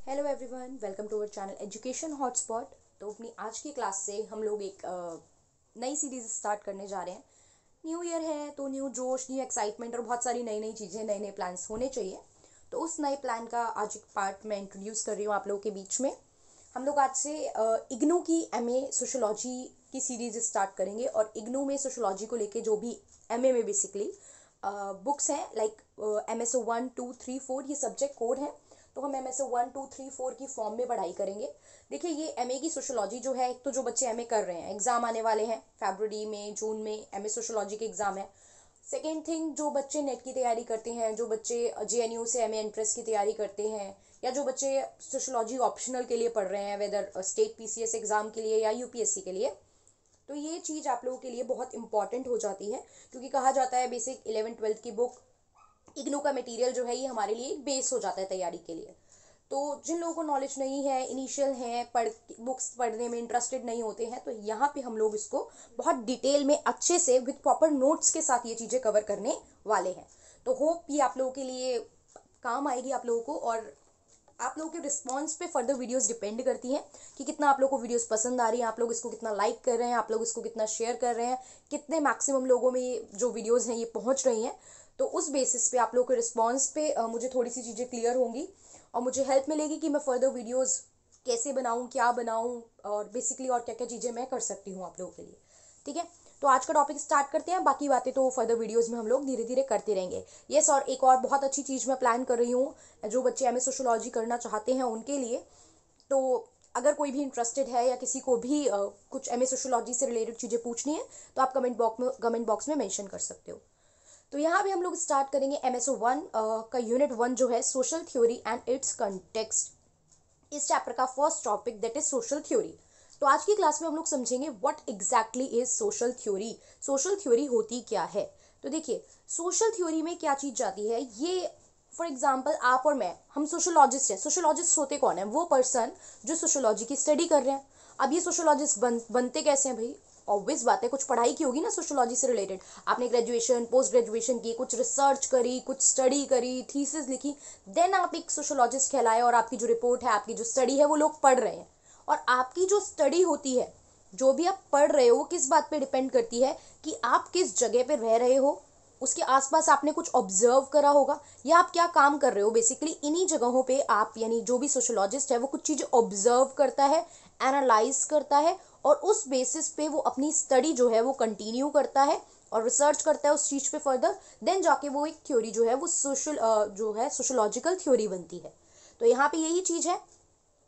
Hello everyone, welcome to our channel education hotspot. तो अपनी आज की क्लास से हम लोग एक नई सीरीज स्टार्ट करने जा रहे हैं। न्यू ईयर है तो न्यू जोश, न्यू एक्साइटमेंट और बहुत सारी नई नई चीज़ें, नए नए प्लान्स होने चाहिए। तो उस नए प्लान का आज एक पार्ट मैं इंट्रोड्यूस कर रही हूँ आप लोगों के बीच में। हम लोग आज से इग्नू की एमए सोशोलॉजी की सीरीज स्टार्ट करेंगे। और इग्नू में सोशोलॉजी को लेके जो भी एमए में बेसिकली बुक्स हैं, लाइक MSO 1 2 3 4, ये सब्जेक्ट कोड है। तो हम MSO 1 2 3 4 की फॉर्म में पढ़ाई करेंगे। देखिए, ये एमए की सोशोलॉजी जो है, एक तो जो बच्चे एमए कर रहे हैं, एग्जाम आने वाले हैं फरवरी में, जून में एमए सोशोलॉजी के एग्जाम है। सेकेंड थिंग, जो बच्चे नेट की तैयारी करते हैं, जो बच्चे JNU से एमए एंट्रेंस की तैयारी करते हैं, या जो बच्चे सोशोलॉजी ऑप्शनल के लिए पढ़ रहे हैं, वेदर स्टेट PCS एग्जाम के लिए या UPSC के लिए, तो ये चीज़ आप लोगों के लिए बहुत इंपॉर्टेंट हो जाती है। क्योंकि कहा जाता है बेसिक 11th 12th की बुक, इग्नू का मटेरियल जो है, ये हमारे लिए एक बेस हो जाता है तैयारी के लिए। तो जिन लोगों को नॉलेज नहीं है, इनिशियल है, बुक्स पढ़ने में इंटरेस्टेड नहीं होते हैं, तो यहाँ पे हम लोग इसको बहुत डिटेल में अच्छे से विद प्रॉपर नोट्स के साथ ये चीज़ें कवर करने वाले हैं। तो होप ये आप लोगों के लिए काम आएगी आप लोगों को। और आप लोगों के रिस्पॉन्स पे फर्दर वीडियोस डिपेंड करती हैं कि कितना आप लोगों को वीडियोस पसंद आ रही हैं, आप लोग इसको कितना लाइक कर रहे हैं, आप लोग इसको कितना शेयर कर रहे हैं, कितने मैक्सिमम लोगों में ये जो वीडियोस हैं ये पहुंच रही हैं। तो उस बेसिस पे आप लोगों के रिस्पॉन्स पे मुझे थोड़ी सी चीज़ें क्लियर होंगी और मुझे हेल्प मिलेगी कि मैं फर्दर वीडियोज़ कैसे बनाऊँ, क्या बनाऊँ, और बेसिकली और क्या क्या चीज़ें मैं कर सकती हूँ आप लोगों के लिए। ठीक है, तो आज का टॉपिक स्टार्ट करते हैं। बाकी बातें तो फर्दर वीडियोस में हम लोग धीरे धीरे करते रहेंगे। यस, और एक और बहुत अच्छी चीज़ मैं प्लान कर रही हूँ जो बच्चे एमए सोशोलॉजी करना चाहते हैं उनके लिए। तो अगर कोई भी इंटरेस्टेड है या किसी को भी कुछ एमए सोशोलॉजी से रिलेटेड चीज़ें पूछनी है, तो आप कमेंट बॉक्स में मेंशन कर सकते हो। तो यहाँ भी हम लोग स्टार्ट करेंगे MSO 1 का यूनिट 1 जो है social theory and it's context. इस चैप्टर का first topic that is social theory. तो आज की क्लास में हम लोग समझेंगे what exactly is social theory. Social theory होती क्या है? तो देखिए, सोशल थ्योरी में क्या चीज जाती है, ये फॉर एग्जाम्पल आप और मैं, हम सोशोलॉजिस्ट हैं। सोशोलॉजिस्ट होते कौन है? वो पर्सन जो सोशोलॉजी की स्टडी कर रहे हैं। अब ये सोशोलॉजिस्ट बनते कैसे हैं भाई? ऑब्वियस बात है, कुछ पढ़ाई की होगी ना सोशोलॉजी से रिलेटेड। आपने ग्रेजुएशन, पोस्ट ग्रेजुएशन की, कुछ रिसर्च करी, कुछ स्टडी करी, थीसिस लिखी, देन आप एक सोशोलॉजिस्ट कहलाए। और आपकी जो रिपोर्ट है, आपकी जो स्टडी है, वो लोग पढ़ रहे हैं। और आपकी जो स्टडी होती है, जो भी आप पढ़ रहे हो, वो किस बात पे डिपेंड करती है कि आप किस जगह पे रह रहे हो, उसके आसपास आपने कुछ ऑब्जर्व करा होगा, या आप क्या काम कर रहे हो। बेसिकली इन्हीं जगहों पे आप, यानी जो भी सोशोलॉजिस्ट है, वो कुछ चीज़ें ऑब्जर्व करता है, एनालाइज करता है, और उस बेसिस पे वो अपनी स्टडी जो है वो कंटिन्यू करता है और रिसर्च करता है उस चीज़ पे फर्दर। देन जाके वो एक थ्योरी जो है वो जो है सोशोलॉजिकल थ्योरी बनती है। तो यहाँ पे यही चीज़ है।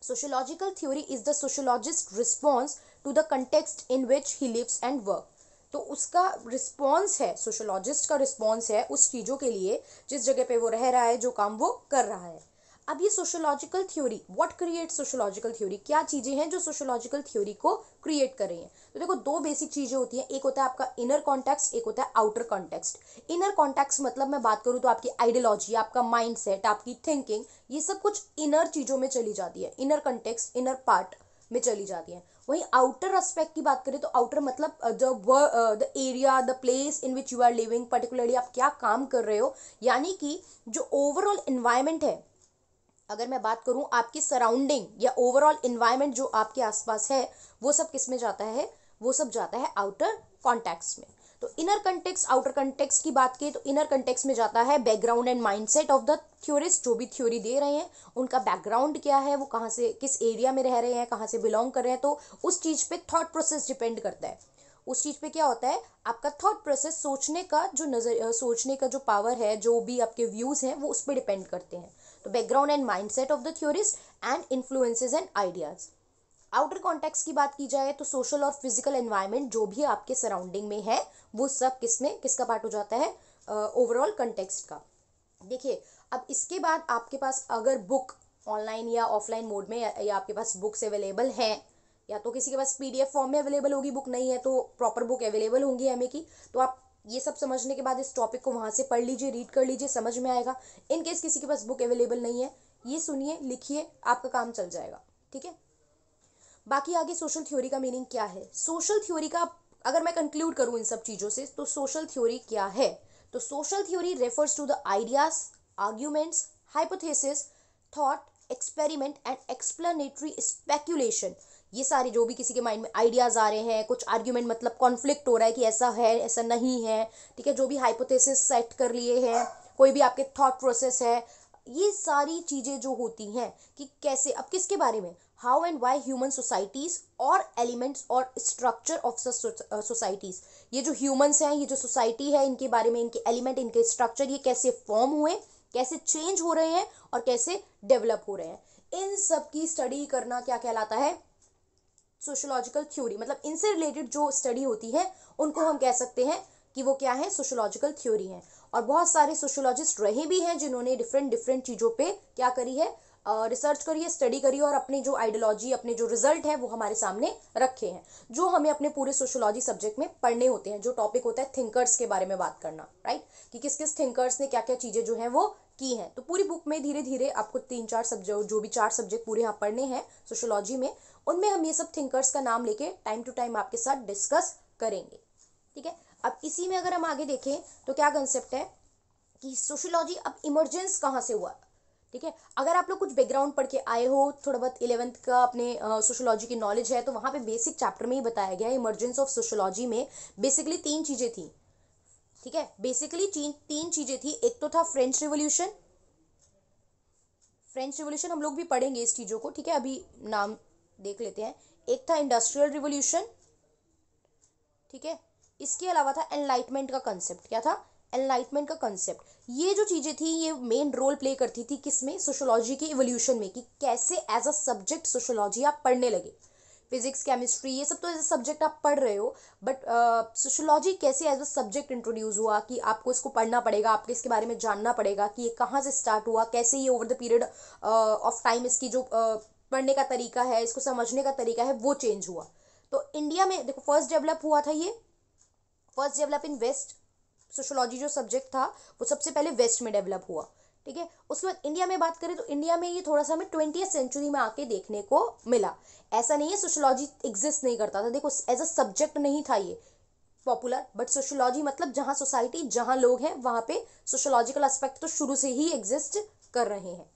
Sociological theory is the sociologist's response to the context in which he lives and work। तो उसका रिस्पॉन्स है, सोशोलॉजिस्ट का रिस्पॉन्स है उस चीज़ों के लिए जिस जगह पे वो रह रहा है, जो काम वो कर रहा है। अब ये sociological theory, what create sociological theory, क्या चीज़ें हैं जो सोशोलॉजिकल थ्योरी को क्रिएट कर रही हैं? तो देखो, दो बेसिक चीज़ें होती हैं। एक होता है आपका इनर कॉन्टेक्स्ट, एक होता है आउटर कॉन्टेक्स्ट। इनर कॉन्टेक्स्ट मतलब मैं बात करूँ तो आपकी आइडियोलॉजी, आपका माइंड सेट, आपकी थिंकिंग, ये सब कुछ इनर चीज़ों में चली जाती है, इनर कॉन्टेक्स्ट, इनर पार्ट में चली जाती है। वहीं आउटर एस्पेक्ट की बात करें तो आउटर मतलब the area, the place in which you are living, particularly आप क्या काम कर रहे हो। यानी कि जो ओवरऑल इन्वायरमेंट है, अगर मैं बात करूं आपकी सराउंडिंग या ओवरऑल इन्वायरमेंट जो आपके आसपास है, वो सब किस में जाता है? वो सब जाता है आउटर कॉन्टेक्स्ट में। तो इनर कंटेक्स्ट, आउटर कंटेक्स्ट की बात की तो इनर कंटेक्स्ट में जाता है background and mindset of the theorist. जो भी थ्योरी दे रहे हैं, उनका बैकग्राउंड क्या है, वो कहाँ से, किस एरिया में रह रहे हैं, कहाँ से बिलोंग कर रहे हैं, तो उस चीज़ पे थॉट प्रोसेस डिपेंड करता है। उस चीज़ पे क्या होता है, आपका थॉट प्रोसेस, सोचने का जो सोचने का जो पावर है, जो भी आपके व्यूज़ हैं, वो उस पर डिपेंड करते हैं। तो background and mindset of the theorist and influences and ideas. Outer context की बात की जाए तो सोशल और फिजिकल एनवायरनमेंट जो भी आपके सराउंडिंग में है, वो सब किसका पार्ट हो जाता है? ओवरऑल कंटेक्स्ट का। देखिए, अब इसके बाद आपके पास अगर बुक ऑनलाइन या ऑफलाइन मोड में या आपके पास बुक्स अवेलेबल हैं, या तो किसी के पास PDF फॉर्म में अवेलेबल होगी, बुक नहीं है तो प्रॉपर बुक अवेलेबल होंगी एमए की, तो आप ये सब समझने के बाद इस टॉपिक को वहाँ से पढ़ लीजिए, रीड कर लीजिए, समझ में आएगा। इन केस किसी के पास बुक अवेलेबल नहीं है, ये सुनिए, लिखिए, आपका काम चल जाएगा। ठीक है, बाकी आगे सोशल थ्योरी का मीनिंग क्या है, सोशल थ्योरी का अगर मैं कंक्लूड करूँ इन सब चीज़ों से, तो सोशल थ्योरी क्या है? तो social theory refers to the ideas, arguments, hypothesis, thought, experiment and explanatory speculation. ये सारे जो भी किसी के माइंड में आइडियाज आ रहे हैं, कुछ आर्ग्यूमेंट मतलब कॉन्फ्लिक्ट हो रहा है कि ऐसा है ऐसा नहीं है, ठीक है, जो भी हाइपोथेसिस सेट कर लिए हैं, कोई भी आपके थॉट प्रोसेस है, ये सारी चीजें जो होती हैं कि कैसे, अब किसके बारे में, how and why human societies और एलिमेंट्स और स्ट्रक्चर ऑफ सोसाइटीज, ये जो ह्यूमंस हैं, ये जो सोसाइटी है, इनके बारे में, इनके एलिमेंट, इनके स्ट्रक्चर, ये कैसे फॉर्म हुए, कैसे चेंज हो रहे हैं और कैसे डेवलप हो रहे हैं, इन सब की स्टडी करना क्या कहलाता है, सोशोलॉजिकल थ्योरी। मतलब इनसे रिलेटेड जो स्टडी होती है उनको हम कह सकते हैं कि वो क्या है, सोशोलॉजिकल थ्योरी है। और बहुत सारे सोशोलॉजिस्ट रहे भी हैं जिन्होंने डिफरेंट डिफरेंट चीज़ों पे क्या करी है, रिसर्च करी है, स्टडी करी है, और अपनी जो आइडियोलॉजी, अपने जो रिजल्ट है वो हमारे सामने रखे हैं, जो हमें अपने पूरे सोशोलॉजी सब्जेक्ट में पढ़ने होते हैं। जो टॉपिक होता है थिंकर्स के बारे में बात करना, राइट, कि किस किस थिंकर्स ने क्या क्या चीज़ें जो हैं वो की हैं। तो पूरी बुक में धीरे धीरे आपको 3-4 सब्जेक्ट, जो भी 4 सब्जेक्ट पूरे यहाँ पढ़ने हैं सोशोलॉजी में, उनमें हम ये सब थिंकर्स का नाम लेके टाइम टू टाइम आपके साथ डिस्कस करेंगे, ठीक है। अब इसी में अगर हम आगे देखें तो क्या कंसेप्ट है कि सोशोलॉजी अब इमरजेंस कहाँ से हुआ, ठीक है। अगर आप लोग कुछ बैकग्राउंड पढ़ के आए हो, थोड़ा बहुत 11th का अपने सोशोलॉजी की नॉलेज है, तो वहाँ पे बेसिक चैप्टर में ही बताया गया है इमरजेंस ऑफ सोशोलॉजी में बेसिकली 3 चीज़ें थी, ठीक है। बेसिकली 3 चीज़ें थी। एक तो था फ्रेंच रिवॉल्यूशन, फ्रेंच रिवॉल्यूशन हम लोग भी पढ़ेंगे इस चीज़ों को, ठीक है, अभी नाम देख लेते हैं। एक था इंडस्ट्रियल रिवॉल्यूशन, ठीक है। इसके अलावा था एनलाइटमेंट का कंसेप्ट। क्या था, एनलाइटमेंट का कंसेप्ट। ये जो चीज़ें थी ये मेन रोल प्ले करती थी किसमें, सोशोलॉजी के इवोल्यूशन में, कि कैसे एज अ सब्जेक्ट सोशोलॉजी आप पढ़ने लगे। फिजिक्स, केमिस्ट्री, ये सब तो एज अ सब्जेक्ट आप पढ़ रहे हो, बट सोशोलॉजी कैसे एज अ सब्जेक्ट इंट्रोड्यूस हुआ, कि आपको इसको पढ़ना पड़ेगा, आपको इसके बारे में जानना पड़ेगा कि ये कहाँ से स्टार्ट हुआ, कैसे ये over the period of time इसकी जो पढ़ने का तरीका है, इसको समझने का तरीका है, वो चेंज हुआ। तो इंडिया में देखो फर्स्ट डेवलप हुआ था ये, first develop in west. Sociology जो सब्जेक्ट था वो सबसे पहले वेस्ट में डेवलप हुआ, ठीक है। उसके बाद इंडिया में बात करें तो इंडिया में ये थोड़ा सा हमें 20th सेंचुरी में आके देखने को मिला। ऐसा नहीं है सोशोलॉजी एग्जिस्ट नहीं करता था, देखो एज अ सब्जेक्ट नहीं था ये पॉपुलर, बट सोशोलॉजी मतलब जहाँ सोसाइटी, जहाँ लोग हैं, वहाँ पे सोशोलॉजिकल एस्पेक्ट तो शुरू से ही एग्जिस्ट कर रहे हैं।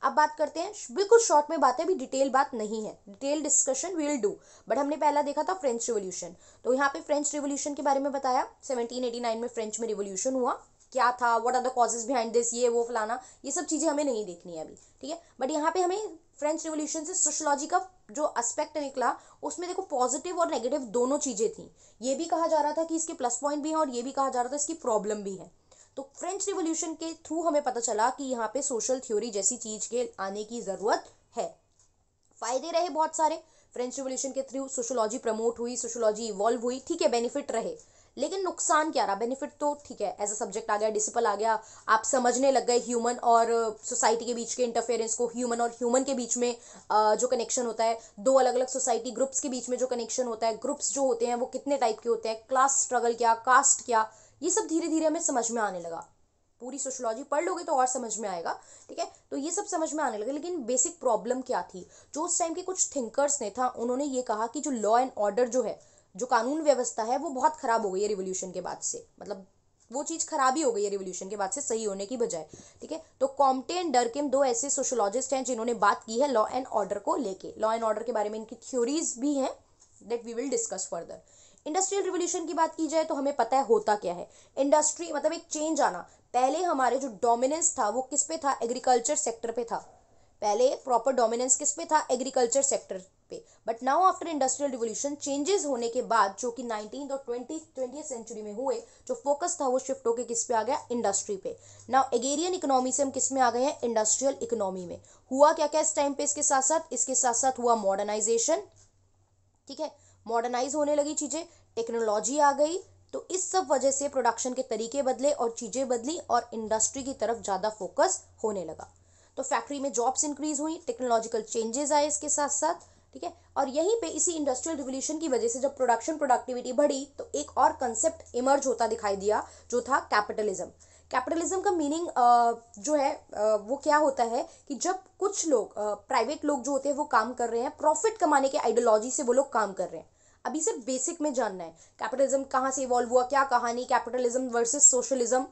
अब बात करते हैं, बिल्कुल शॉर्ट में बात है, अभी डिटेल बात नहीं है, detail discussion we will do, but हमने पहला देखा था फ्रेंच रिवॉल्यूशन। तो यहाँ पे फ्रेंच रिवॉल्यूशन के बारे में बताया, 1789 में फ्रेंच में रिवॉल्यूशन हुआ, क्या था, what are the causes behind this, ये वो फलाना, ये सब चीज़ें हमें नहीं देखनी है अभी, ठीक है। बट यहाँ पे हमें फ्रेंच रिवॉल्यूशन से सोशोलॉजी का जो एस्पेक्ट निकला, उसमें देखो पॉजिटिव और नेगेटिव दोनों चीज़ें थी। ये भी कहा जा रहा था कि इसके प्लस पॉइंट भी हैं, और ये भी कहा जा रहा था इसकी प्रॉब्लम भी है। तो फ्रेंच रिवॉल्यूशन के थ्रू हमें पता चला कि यहाँ पे सोशल थ्योरी जैसी चीज के आने की जरूरत है। फायदे रहे बहुत सारे, फ्रेंच रिवॉल्यूशन के थ्रू सोशोलॉजी प्रमोट हुई, सोशोलॉजी इवॉल्व हुई, ठीक है, बेनिफिट रहे। लेकिन नुकसान क्या रहा, बेनिफिट तो ठीक है, एज अ सब्जेक्ट आ गया, डिसिपल आ गया, आप समझने लग गए ह्यूमन और सोसाइटी के बीच के इंटरफेरेंस को, ह्यूमन और ह्यूमन के बीच में जो कनेक्शन होता है, दो अलग अलग सोसाइटी ग्रुप्स के बीच में जो कनेक्शन होता है, ग्रुप्स जो होते हैं वो कितने टाइप के होते हैं, क्लास स्ट्रगल क्या, कास्ट क्या, ये सब धीरे धीरे हमें समझ में आने लगा। पूरी सोशोलॉजी पढ़ लोगे तो और समझ में आएगा, ठीक है। तो ये सब समझ में आने लगा, लेकिन बेसिक प्रॉब्लम क्या थी, जो उस टाइम के कुछ थिंकर्स ने था, उन्होंने ये कहा कि जो लॉ एंड ऑर्डर जो है, जो कानून व्यवस्था है, वो बहुत खराब हो गई है रिवोल्यूशन के बाद से, मतलब वो चीज़ खराब ही हो गई है रिवोल्यूशन के बाद से, सही होने की बजाय, ठीक है। तो कॉम्टे एंड डर्किम दो ऐसे सोशोलॉजिस्ट हैं जिन्होंने बात की है लॉ एंड ऑर्डर को लेके। लॉ एंड ऑर्डर के बारे में इनकी थ्योरीज भी हैं, that we will discuss further. Industrial revolution की बात की जाए तो हमें पता है होता क्या है, इंडस्ट्री मतलब एक चेंज आना। पहले हमारे जो डोमिनेंस था वो किस पे था, एग्रीकल्चर सेक्टर पे था, पहले प्रॉपर डोमिनेंस किस पे था, एग्रीकल्चर सेक्टर पे। But now after industrial revolution changes होने के बाद, जो कि 19th और 20th सेंचुरी में हुए, जो फोकस था वो शिफ्ट होकर किस पे आ गया, इंडस्ट्री पे। नाउ एग्रेरियन इकोनॉमी से हम किस में आ गए हैं, इंडस्ट्रियल इकोनॉमी में। हुआ क्या क्या इस टाइम पे, इसके साथ साथ हुआ मॉडर्नाइजेशन, ठीक है, मॉडर्नाइज होने लगी चीज़ें, टेक्नोलॉजी आ गई, तो इस सब वजह से प्रोडक्शन के तरीके बदले और चीज़ें बदली और इंडस्ट्री की तरफ ज़्यादा फोकस होने लगा। तो फैक्ट्री में जॉब्स इंक्रीज हुई, टेक्नोलॉजिकल चेंजेस आए इसके साथ साथ, ठीक है। और यहीं पे इसी इंडस्ट्रियल रिवोल्यूशन की वजह से जब प्रोडक्शन प्रोडक्टिविटी बढ़ी तो एक और कंसेप्ट इमर्ज होता दिखाई दिया, जो था कैपिटलिज्म। कैपिटलिज्म का मीनिंग जो है वो क्या होता है कि जब कुछ लोग, प्राइवेट लोग जो होते हैं, वो काम कर रहे हैं प्रॉफिट कमाने के आइडियोलॉजी से, वो लोग काम कर रहे हैं। अभी सिर्फ बेसिक में जानना है कैपिटलिज्म कहाँ से इवॉल्व हुआ, क्या कहानी, कैपिटलिज्म वर्सेस सोशलिज्म,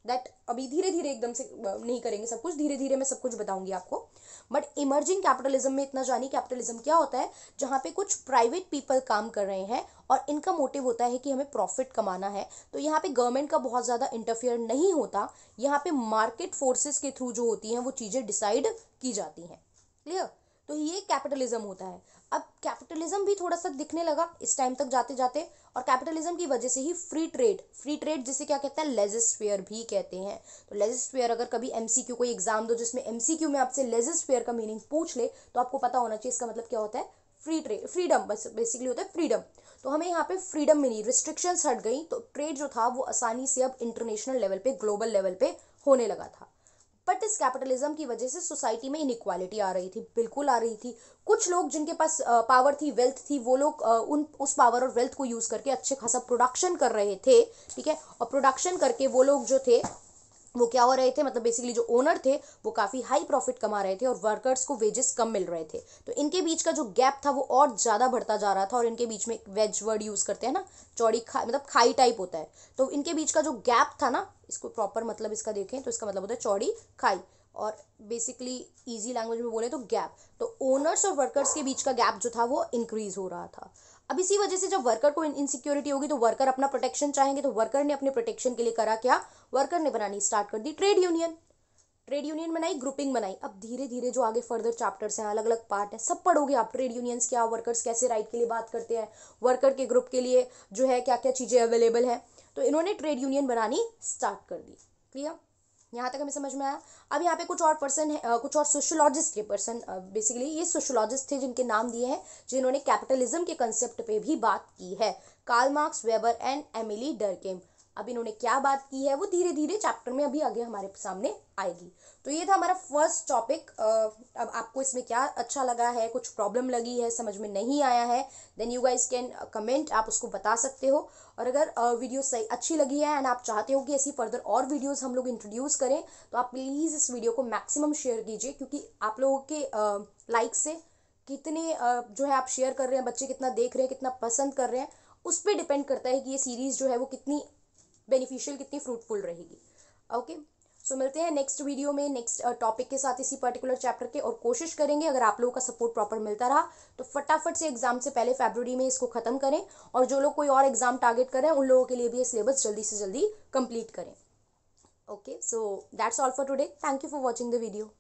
दैट अभी धीरे धीरे एकदम से नहीं करेंगे सब कुछ, धीरे धीरे मैं सब कुछ बताऊंगी आपको। बट इमर्जिंग कैपिटलिज्म में इतना जानिए कैपिटलिज्म क्या होता है, जहाँ पे कुछ प्राइवेट पीपल काम कर रहे हैं और इनका मोटिव होता है कि हमें प्रॉफिट कमाना है। तो यहाँ पे गवर्नमेंट का बहुत ज़्यादा इंटरफेयर नहीं होता, यहाँ पे मार्केट फोर्सेस के थ्रू जो होती हैं वो चीज़ें डिसाइड की जाती हैं। क्लियर? तो ये कैपिटलिज्म होता है। अब कैपिटलिज्म भी थोड़ा सा दिखने लगा इस टाइम तक जाते जाते, और कैपिटलिज्म की वजह से ही फ्री ट्रेड जिसे क्या कहते हैं, लेजिस्फेयर भी कहते हैं। तो लेजिस्फेयर, अगर कभी एमसीक्यू कोई एग्जाम दो जिसमें एमसीक्यू में आपसे लेजिस्फेयर का मीनिंग पूछ ले, तो आपको पता होना चाहिए इसका मतलब क्या होता है, फ्री ट्रेड, फ्रीडम, बस बेसिकली होता है फ्रीडम। तो हमें यहाँ पे फ्रीडम मिली, रिस्ट्रिक्शंस हट गई, तो ट्रेड जो था वो आसानी से अब इंटरनेशनल लेवल पे, ग्लोबल लेवल पे होने लगा था। बट इस कैपिटलिज्म की वजह से सोसाइटी में इनइक्वालिटी आ रही थी, बिल्कुल आ रही थी। कुछ लोग जिनके पास पावर थी, वेल्थ थी, वो लोग उस पावर और वेल्थ को यूज करके अच्छे खासा प्रोडक्शन कर रहे थे, ठीक है। और प्रोडक्शन करके वो लोग जो थे वो क्या हो रहे थे, मतलब बेसिकली जो ओनर थे वो काफ़ी हाई प्रॉफिट कमा रहे थे और वर्कर्स को वेजेस कम मिल रहे थे। तो इनके बीच का जो गैप था वो और ज़्यादा बढ़ता जा रहा था, और इनके बीच में एक वेज वर्ड यूज़ करते हैं ना, चौड़ी खा, मतलब खाई टाइप होता है। तो इनके बीच का जो गैप था ना, इसको प्रॉपर मतलब इसका देखें तो इसका मतलब होता है चौड़ी खाई, और बेसिकली इजी लैंग्वेज में बोले तो गैप। तो ओनर्स और वर्कर्स के बीच का गैप जो था वो इंक्रीज हो रहा था। अब इसी वजह से जब वर्कर को इनसिक्योरिटी होगी तो वर्कर अपना प्रोटेक्शन चाहेंगे, तो वर्कर ने अपने प्रोटेक्शन के लिए करा क्या, वर्कर ने बनानी स्टार्ट कर दी ट्रेड यूनियन। ट्रेड यूनियन बनाई, ग्रुपिंग बनाई। अब धीरे धीरे जो आगे फर्दर चैप्टर्स हैं, अलग अलग पार्ट हैं, सब पढ़ोगे आप, ट्रेड यूनियंस क्या, वर्कर्स कैसे राइट के लिए बात करते हैं, वर्कर के ग्रुप के लिए जो है क्या क्या चीज़ें अवेलेबल हैं। तो इन्होंने ट्रेड यूनियन बनानी स्टार्ट कर दी। क्लियर? यहाँ तक हमें समझ में आया। अब यहाँ पे कुछ और पर्सन है, कुछ और सोशोलॉजिस्ट के पर्सन, बेसिकली ये सोशोलॉजिस्ट थे जिनके नाम दिए हैं, जिन्होंने कैपिटलिज्म के कंसेप्ट पे भी बात की है, Karl Marx, Weber and Emile Durkheim. अब इन्होंने क्या बात की है वो धीरे धीरे चैप्टर में अभी आगे हमारे सामने आएगी। तो ये था हमारा फर्स्ट टॉपिक। अब आपको इसमें क्या अच्छा लगा है, कुछ प्रॉब्लम लगी है, समझ में नहीं आया है, then you guys can comment, आप उसको बता सकते हो। और अगर वीडियो सही अच्छी लगी है एंड आप चाहते हो कि ऐसी फर्दर और वीडियोस हम लोग इंट्रोड्यूस करें, तो आप प्लीज़ इस वीडियो को मैक्सिमम शेयर कीजिए, क्योंकि आप लोगों के लाइक से कितने जो है आप शेयर कर रहे हैं, बच्चे कितना देख रहे हैं, कितना पसंद कर रहे हैं, उस पर डिपेंड करता है कि ये सीरीज़ जो है वो कितनी बेनिफिशियल, कितनी फ्रूटफुल रहेगी। ओके, सो मिलते हैं नेक्स्ट वीडियो में नेक्स्ट टॉपिक के साथ इसी पर्टिकुलर चैप्टर के, और कोशिश करेंगे अगर आप लोगों का सपोर्ट प्रॉपर मिलता रहा तो फटाफट से एग्जाम से पहले फरवरी में इसको खत्म करें, और जो लोग कोई और एग्जाम टारगेट करें उन लोगों के लिए भी ये सिलेबस जल्दी से जल्दी कंप्लीट करें। Okay, so that's all for today, thank you for watching the video.